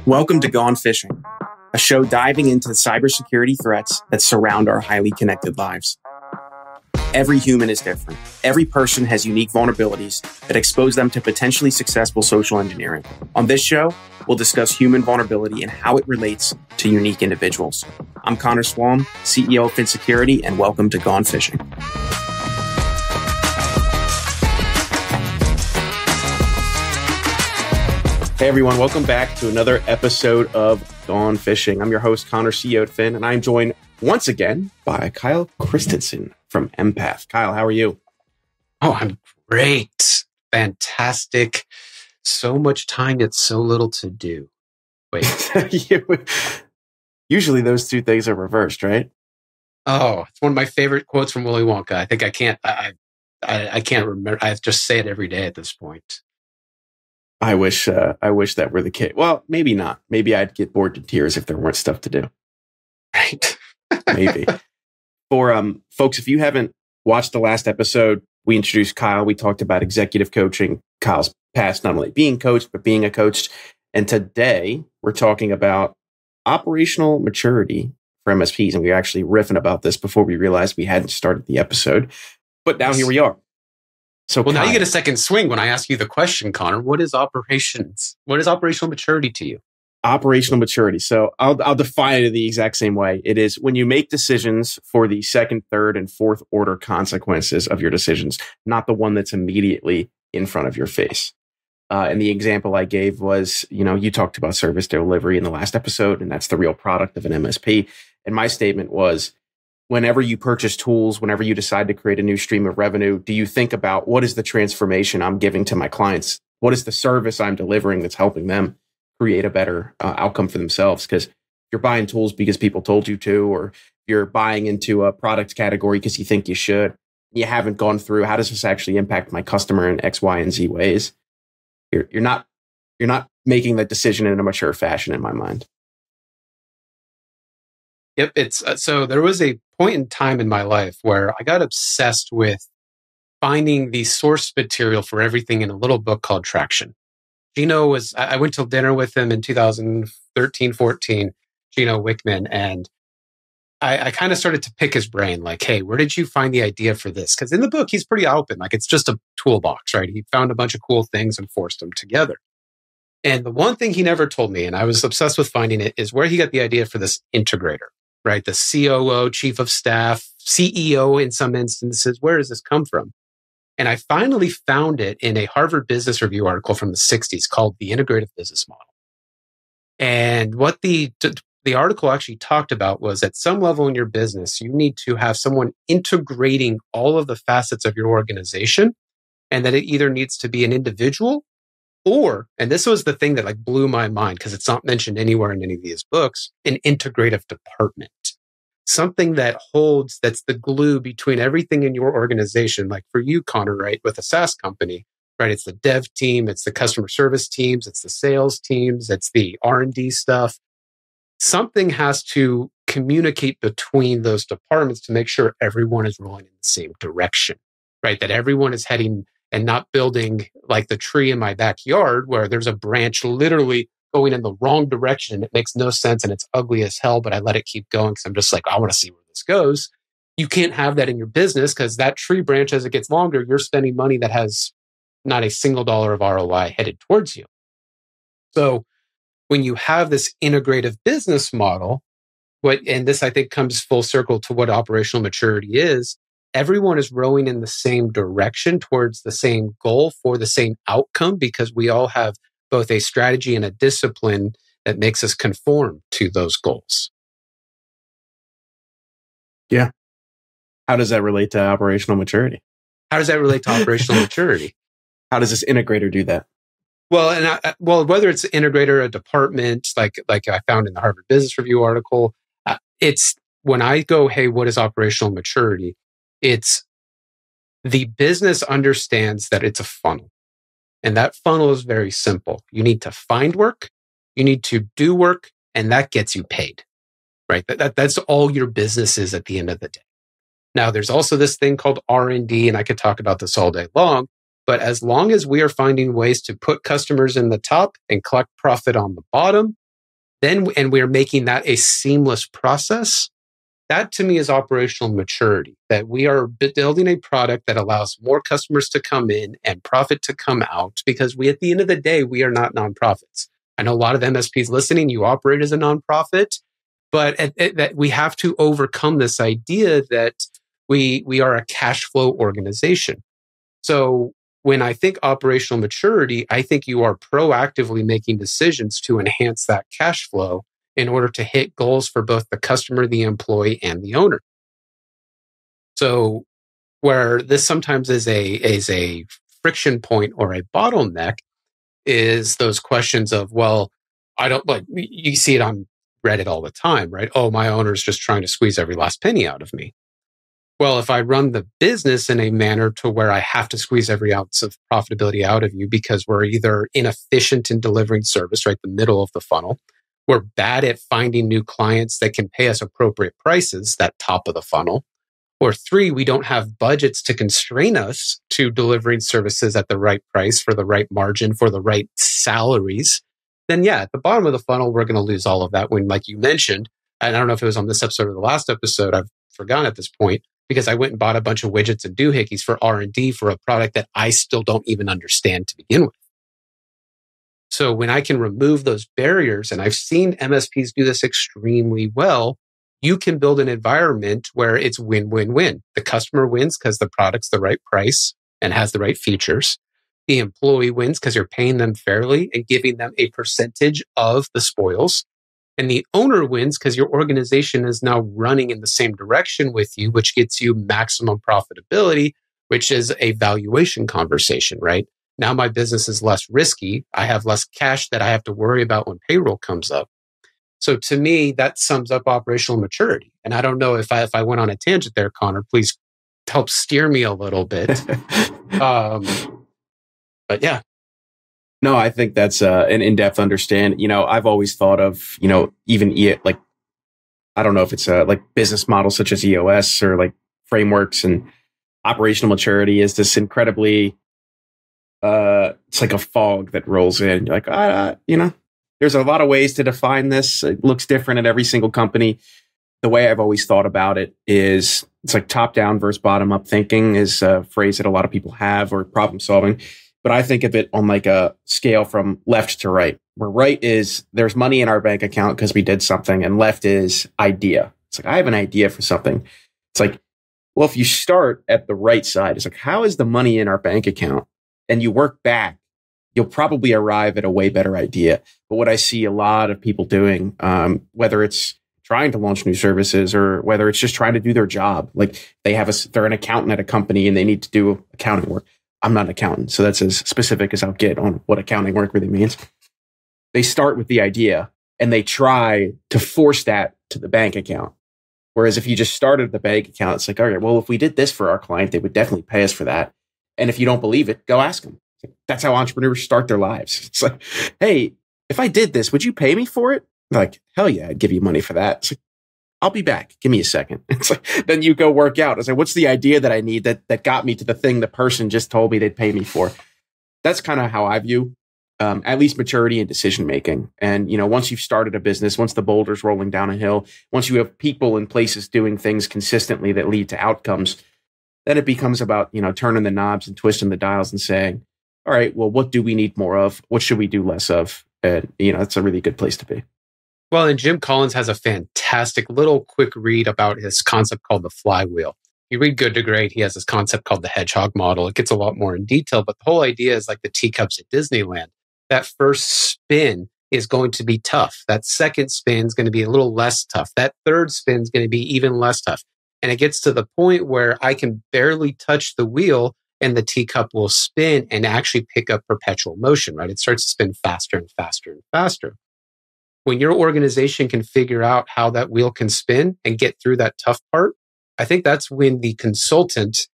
Welcome to Gone Phishing, a show diving into the cybersecurity threats that surround our highly connected lives. Every human is different. Every person has unique vulnerabilities that expose them to potentially successful social engineering. On this show, we'll discuss human vulnerability and how it relates to unique individuals. I'm Connor Swalm, CEO of FinSecurity, and welcome to Gone Phishing. Hey everyone, welcome back to another episode of Gone Phishing. I'm your host, Connor, CEO at Fin, and I'm joined once again by Kyle Christensen from Empath. Kyle, how are you? Oh, I'm great. Fantastic. So much time, yet so little to do. Wait. Usually those two things are reversed, right? Oh, it's one of my favorite quotes from Willy Wonka. I think I can't remember. I just say it every day at this point. I wish that were the case. Well, maybe not. Maybe I'd get bored to tears if there weren't stuff to do. Right. Maybe. For folks, if you haven't watched the last episode, we introduced Kyle. We talked about executive coaching, Kyle's past, not only being coached, but being a coach. And today we're talking about operational maturity for MSPs. And we were actually riffing about this before we realized we hadn't started the episode. But now here we are. So well, Kyle, now you get a second swing when I ask you the question, Connor. What is operations? What is operational maturity to you? Operational maturity. So I'll define it the exact same way. It is when you make decisions for the second, third, and fourth order consequences of your decisions, not the one that's immediately in front of your face. And the example I gave was, you talked about service delivery in the last episode, and that's the real product of an MSP. And my statement was, whenever you purchase tools, whenever you decide to create a new stream of revenue, do you think about what is the transformation I'm giving to my clients? What is the service I'm delivering that's helping them create a better outcome for themselves? Because you're buying tools because people told you to, or you're buying into a product category because you think you should. You haven't gone through, how does this actually impact my customer in X, Y, and Z ways? You're not making that decision in a mature fashion in my mind. Yep. It's so there was a point in time in my life where I got obsessed with finding the source material for everything in a little book called Traction. I went to dinner with him in 2013, 14, Gino Wickman, and I kind of started to pick his brain, like, hey, where did you find the idea for this? Because in the book, he's pretty open. Like, it's just a toolbox, right? He found a bunch of cool things and forced them together. And the one thing he never told me, and I was obsessed with finding it, is where he got the idea for this integrator, right? The COO, chief of staff, CEO in some instances. Where does this come from? And I finally found it in a Harvard Business Review article from the 60s called The Integrative Business Model. And what the article actually talked about was at some level in your business, you need to have someone integrating all of the facets of your organization, and that it either needs to be an individual or, and this was the thing that blew my mind because it's not mentioned anywhere in any of these books, an integrative department. Something that's the glue between everything in your organization. Like for you, Connor, right, with a SaaS company, right? It's the dev team, it's the customer service teams, it's the sales teams, it's the R&D stuff. Something has to communicate between those departments to make sure everyone is rolling in the same direction, right? That everyone is heading and not building like the tree in my backyard where there's a branch literally going in the wrong direction and it makes no sense and it's ugly as hell, but I let it keep going because I'm just like, I want to see where this goes. You can't have that in your business because that tree branch, as it gets longer, you're spending money that has not a single dollar of ROI headed towards you. So when you have this integrative business model, and this I think comes full circle to what operational maturity is, everyone is rowing in the same direction towards the same goal for the same outcome because we all have both a strategy and a discipline that makes us conform to those goals. Yeah. How does that relate to operational maturity? How does that relate to operational maturity? How does this integrator do that? Well, whether it's an integrator, a department, like I found in the Harvard Business Review article, it's when I go, hey, what is operational maturity? It's the business understands that it's a funnel. And that funnel is very simple. You need to find work, you need to do work, and that gets you paid, right? That's all your business is at the end of the day. Now, there's also this thing called R&D, and I could talk about this all day long, but as long as we are finding ways to put customers in the top and collect profit on the bottom, and we're making that a seamless process. That to me is operational maturity, that we are building a product that allows more customers to come in and profit to come out, because we, at the end of the day, we are not nonprofits. I know a lot of MSPs listening, you operate as a nonprofit, but that we have to overcome this idea that we are a cash flow organization. So when I think operational maturity, I think you are proactively making decisions to enhance that cash flow in order to hit goals for both the customer, the employee, and the owner. So where this sometimes is a friction point or a bottleneck is those questions of, well, I don't, like, you see it on Reddit all the time, right? Oh, my owner's just trying to squeeze every last penny out of me. Well, if I run the business in a manner to where I have to squeeze every ounce of profitability out of you because we're either inefficient in delivering service, right, the middle of the funnel, we're bad at finding new clients that can pay us appropriate prices, that top of the funnel, or 3, we don't have budgets to constrain us to delivering services at the right price for the right margin, for the right salaries, then yeah, at the bottom of the funnel, we're going to lose all of that when, like you mentioned, and I don't know if it was on this episode or the last episode, I've forgotten at this point, because I went and bought a bunch of widgets and doohickeys for R&D for a product that I still don't even understand to begin with. So when I can remove those barriers, and I've seen MSPs do this extremely well, you can build an environment where it's win-win-win. The customer wins because the product's the right price and has the right features. The employee wins because you're paying them fairly and giving them a percentage of the spoils. And the owner wins because your organization is now running in the same direction with you, which gets you maximum profitability, which is a valuation conversation, right? Now my business is less risky. I have less cash that I have to worry about when payroll comes up. So to me, that sums up operational maturity. And I don't know if I went on a tangent there, Connor, please help steer me a little bit. But yeah. No, I think that's an in-depth understanding. I've always thought of, even like, I don't know if it's like business models such as EOS or like frameworks, and operational maturity is this incredibly, it's like a fog that rolls in. You're like, there's a lot of ways to define this. It looks different at every single company. The way I've always thought about it is it's like top-down versus bottom-up thinking is a phrase that a lot of people have, or problem solving. But I think of it on like a scale from left to right, where right is there's money in our bank account because we did something, and left is idea. It's like, I have an idea for something. It's like, well, if you start at the right side, it's like, how is the money in our bank account? And you work back, you'll probably arrive at a way better idea. But what I see a lot of people doing, whether it's trying to launch new services or whether it's just trying to do their job, like they're an accountant at a company and they need to do accounting work. I'm not an accountant, so that's as specific as I'll get on what accounting work really means. They start with the idea and they try to force that to the bank account. Whereas if you just started the bank account, it's like, all right, well, if we did this for our client, they would definitely pay us for that. And if you don't believe it, go ask them. That's how entrepreneurs start their lives. It's like, hey, if I did this, would you pay me for it? Like, hell yeah, I'd give you money for that. It's like, I'll be back. Give me a second. It's like, then you go work out. It's like, what's the idea that I need that got me to the thing the person just told me they'd pay me for? That's kind of how I view at least maturity and decision making. And, once you've started a business, once the boulder's rolling down a hill, once you have people in places doing things consistently that lead to outcomes, then it becomes about, turning the knobs and twisting the dials and saying, all right, well, what do we need more of? What should we do less of? And, it's a really good place to be. Well, and Jim Collins has a fantastic little quick read about his concept called the flywheel. You read Good to Great, he has this concept called the hedgehog model. It gets a lot more in detail, but the whole idea is like the teacups at Disneyland. That first spin is going to be tough. That second spin is going to be a little less tough. That third spin is going to be even less tough. And it gets to the point where I can barely touch the wheel and the teacup will spin and actually pick up perpetual motion, right? It starts to spin faster and faster and faster. When your organization can figure out how that wheel can spin and get through that tough part, I think that's when the consultant,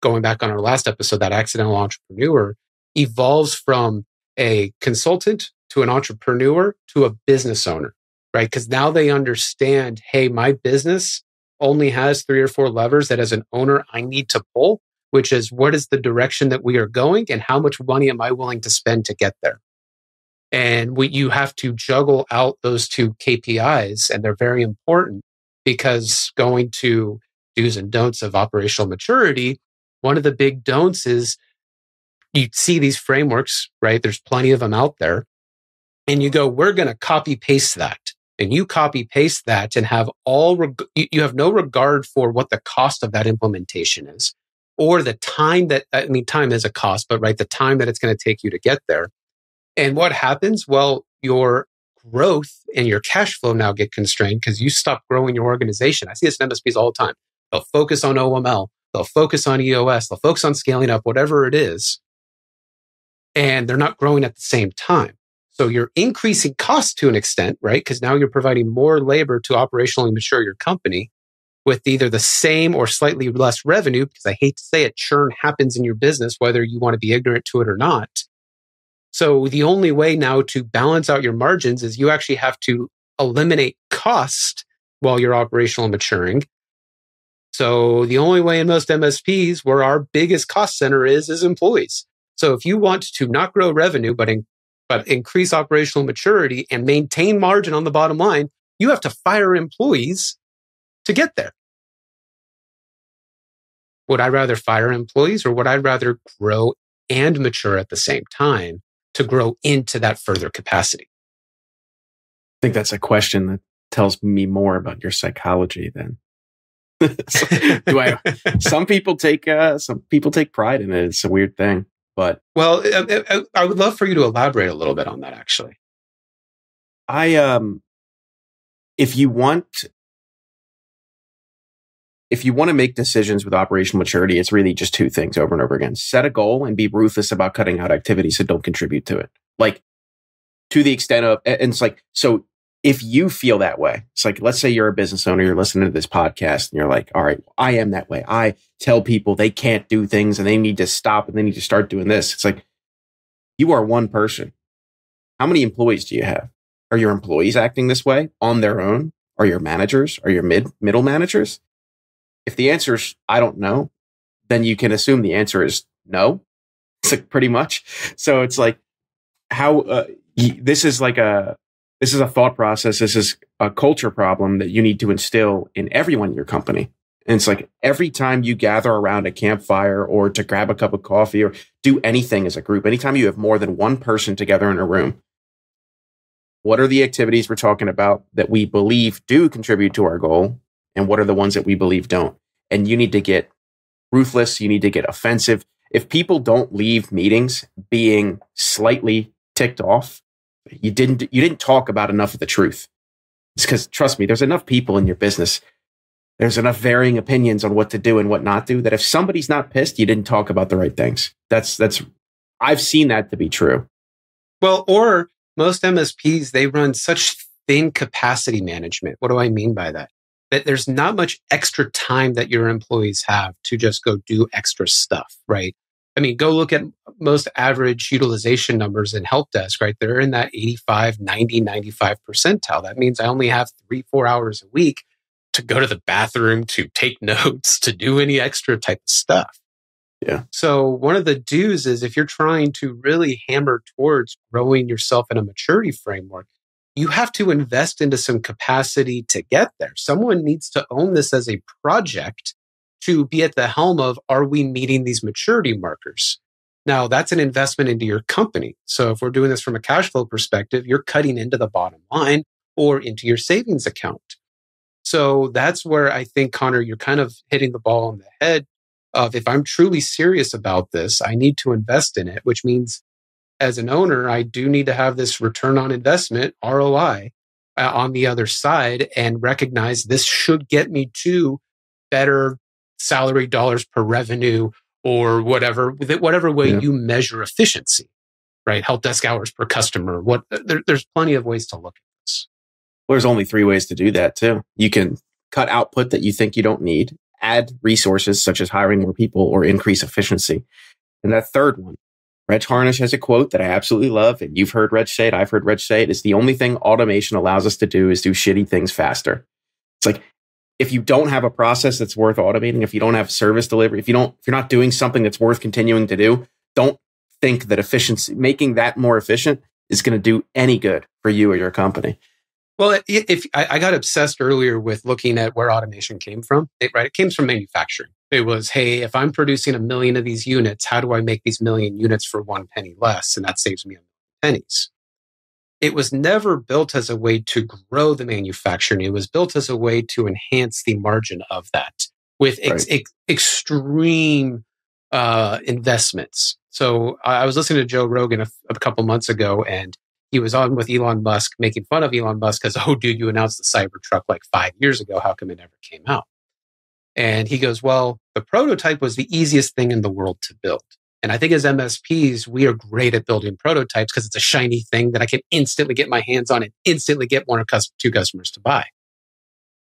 going back on our last episode, that accidental entrepreneur, evolves from a consultant to an entrepreneur to a business owner, right? Because now they understand, hey, my business only has 3 or 4 levers that as an owner I need to pull, which is what is the direction that we are going and how much money am I willing to spend to get there? And you have to juggle out those two KPIs, and they're very important because going to do's and don'ts of operational maturity, one of the big don'ts is you see these frameworks, right? There's plenty of them out there. And you go, we're going to copy paste that. And you copy paste that and have you have no regard for what the cost of that implementation is or the time time is a cost, but right, the time that it's going to take you to get there. And what happens? Well, your growth and your cash flow now get constrained because you stop growing your organization. I see this in MSPs all the time. They'll focus on OML. They'll focus on EOS. They'll focus on scaling up, whatever it is. And they're not growing at the same time. So you're increasing costs to an extent, right? Because now you're providing more labor to operationally mature your company with either the same or slightly less revenue, because I hate to say it, churn happens in your business, whether you want to be ignorant to it or not. So the only way now to balance out your margins is you actually have to eliminate cost while you're operational maturing. So the only way in most MSPs where our biggest cost center is employees. So if you want to not grow revenue, but increase operational maturity and maintain margin on the bottom line, you have to fire employees to get there. Would I rather fire employees or would I rather grow and mature at the same time to grow into that further capacity? I think that's a question that tells me more about your psychology than some people take pride in it. It's a weird thing, but I would love for you to elaborate a little bit on that. Actually, if you want to make decisions with operational maturity, it's really just two things over and over again: set a goal and be ruthless about cutting out activities that don't contribute to it. Like to the extent of, and it's like so. If you feel that way, it's like, let's say you're a business owner, you're listening to this podcast and you're like, all right, I am that way. I tell people they can't do things and they need to stop and they need to start doing this. It's like, you are one person. How many employees do you have? Are your employees acting this way on their own? Are your managers? Are your middle managers? If the answer is, I don't know, then you can assume the answer is no. It's like pretty much. So it's like this is a thought process. This is a culture problem that you need to instill in everyone in your company. And it's like every time you gather around a campfire or to grab a cup of coffee or do anything as a group, anytime you have more than one person together in a room, what are the activities we're talking about that we believe do contribute to our goal? And what are the ones that we believe don't? And you need to get ruthless. You need to get offensive. If people don't leave meetings being slightly ticked off, you didn't talk about enough of the truth. It's because, trust me, there's enough people in your business. There's enough varying opinions on what to do and what not to do that if somebody's not pissed, you didn't talk about the right things. I've seen that to be true. Well, or most MSPs, they run such thin capacity management. What do I mean by that? That there's not much extra time that your employees have to just go do extra stuff, right? I mean, go look at most average utilization numbers in help desk, right? They're in that 85, 90, 95 percentile. That means I only have 3-4 hours a week to go to the bathroom, to take notes, to do any extra type of stuff. Yeah. So one of the do's is if you're trying to really hammer towards growing yourself in a maturity framework, you have to invest into some capacity to get there. Someone needs to own this as a project to be at the helm of, are we meeting these maturity markers? Now, that's an investment into your company. So if we're doing this from a cash flow perspective, you're cutting into the bottom line or into your savings account. So that's where I think, Connor, you're kind of hitting the ball on the head of, if I'm truly serious about this, I need to invest in it, which means as an owner, I do need to have this return on investment, ROI, on the other side and recognize this should get me to better salary dollars per revenue or whatever way you measure efficiency, right? Help desk hours per customer. There's plenty of ways to look at this. Well, there's only 3 ways to do that too. You can cut output that you think you don't need, add resources such as hiring more people, or increase efficiency. And that third one, Reg Harnish has a quote that I absolutely love, and you've heard Reg say it, I've heard Reg say it, is the only thing automation allows us to do is do shitty things faster. It's like, if you don't have a process that's worth automating, if you don't have service delivery, if you're not doing something that's worth continuing to do, don't think that efficiency, making that more efficient, is going to do any good for you or your company. Well, if I got obsessed earlier with looking at where automation came from, it came from manufacturing. It was, hey, if I'm producing 1 million of these units, how do I make these 1 million units for 1 penny less? And that saves me 1 million pennies. It was never built as a way to grow the manufacturing. It was built as a way to enhance the margin of that with extreme investments. So I was listening to Joe Rogan a couple months ago, and he was on with Elon Musk, making fun of Elon Musk because, oh, dude, you announced the Cybertruck like 5 years ago. How come it never came out? And he goes, well, the prototype was the easiest thing in the world to build. And I think as MSPs, we are great at building prototypes because it's a shiny thing that I can instantly get my hands on and instantly get 1 or 2 customers to buy.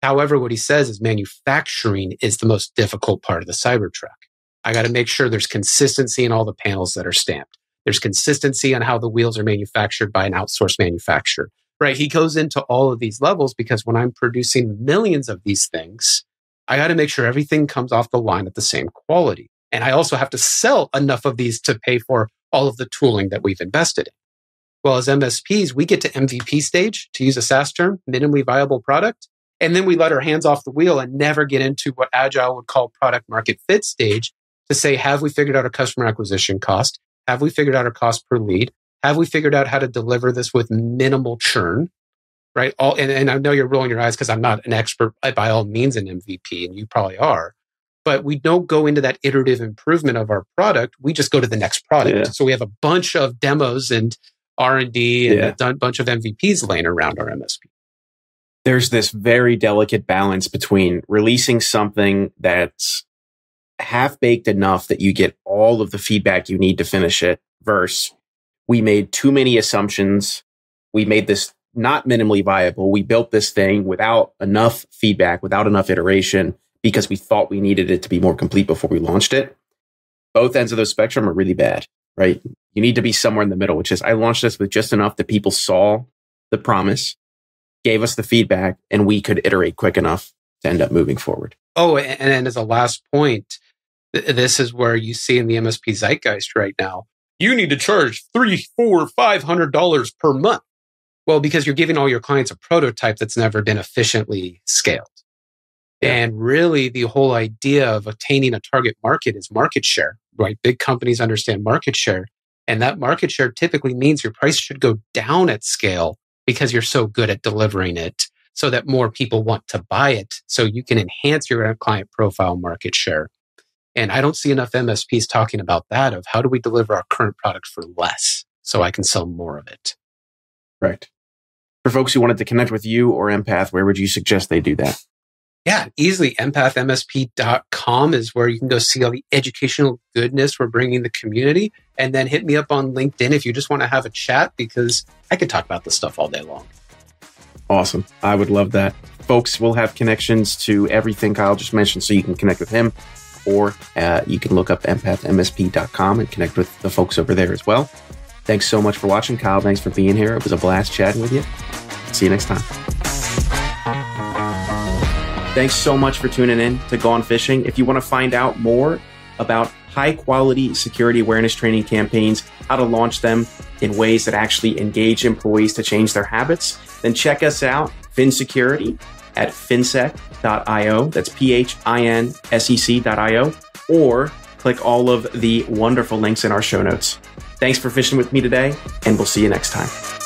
However, what he says is manufacturing is the most difficult part of the Cybertruck. I got to make sure there's consistency in all the panels that are stamped. There's consistency on how the wheels are manufactured by an outsourced manufacturer, right? He goes into all of these levels because when I'm producing millions of these things, I got to make sure everything comes off the line at the same quality. And I also have to sell enough of these to pay for all of the tooling that we've invested in. Well, as MSPs, we get to MVP stage, to use a SaaS term, minimally viable product. And then we let our hands off the wheel and never get into what Agile would call product market fit stage to say, have we figured out our customer acquisition cost? Have we figured out our cost per lead? Have we figured out how to deliver this with minimal churn? Right? And I know you're rolling your eyes because I'm not an expert by all means in MVP, and you probably are. But we don't go into that iterative improvement of our product. We just go to the next product. Yeah. So we have a bunch of demos and R&D and a bunch of MVPs laying around our MSP. There's this very delicate balance between releasing something that's half-baked enough that you get all of the feedback you need to finish it versus we made too many assumptions. We made this not minimally viable. We built this thing without enough feedback, without enough iteration, because we thought we needed it to be more complete before we launched it. Both ends of the spectrum are really bad, right? You need to be somewhere in the middle, which is I launched this with just enough that people saw the promise, gave us the feedback, and we could iterate quick enough to end up moving forward. Oh, and as a last point, this is where you see in the MSP zeitgeist right now, you need to charge $300, $400, $500 per month. Well, because you're giving all your clients a prototype that's never been efficiently scaled. Yeah. And really, the whole idea of attaining a target market is market share, right? Big companies understand market share. And that market share typically means your price should go down at scale because you're so good at delivering it so that more people want to buy it. So you can enhance your client profile market share. And I don't see enough MSPs talking about that of how do we deliver our current product for less so I can sell more of it. Right. For folks who wanted to connect with you or Empath, where would you suggest they do that? Yeah, easily. empathmsp.com is where you can go see all the educational goodness we're bringing the community. And then hit me up on LinkedIn if you just want to have a chat, because I could talk about this stuff all day long. Awesome. I would love that. Folks, we'll have connections to everything Kyle just mentioned so you can connect with him, or you can look up empathmsp.com and connect with the folks over there as well. Thanks so much for watching. Kyle, thanks for being here. It was a blast chatting with you. See you next time. Thanks so much for tuning in to Gone Phishing. If you want to find out more about high-quality security awareness training campaigns, how to launch them in ways that actually engage employees to change their habits, then check us out, FinSecurity, at finsec.io. That's PHINSEC.io. Or click all of the wonderful links in our show notes. Thanks for fishing with me today, and we'll see you next time.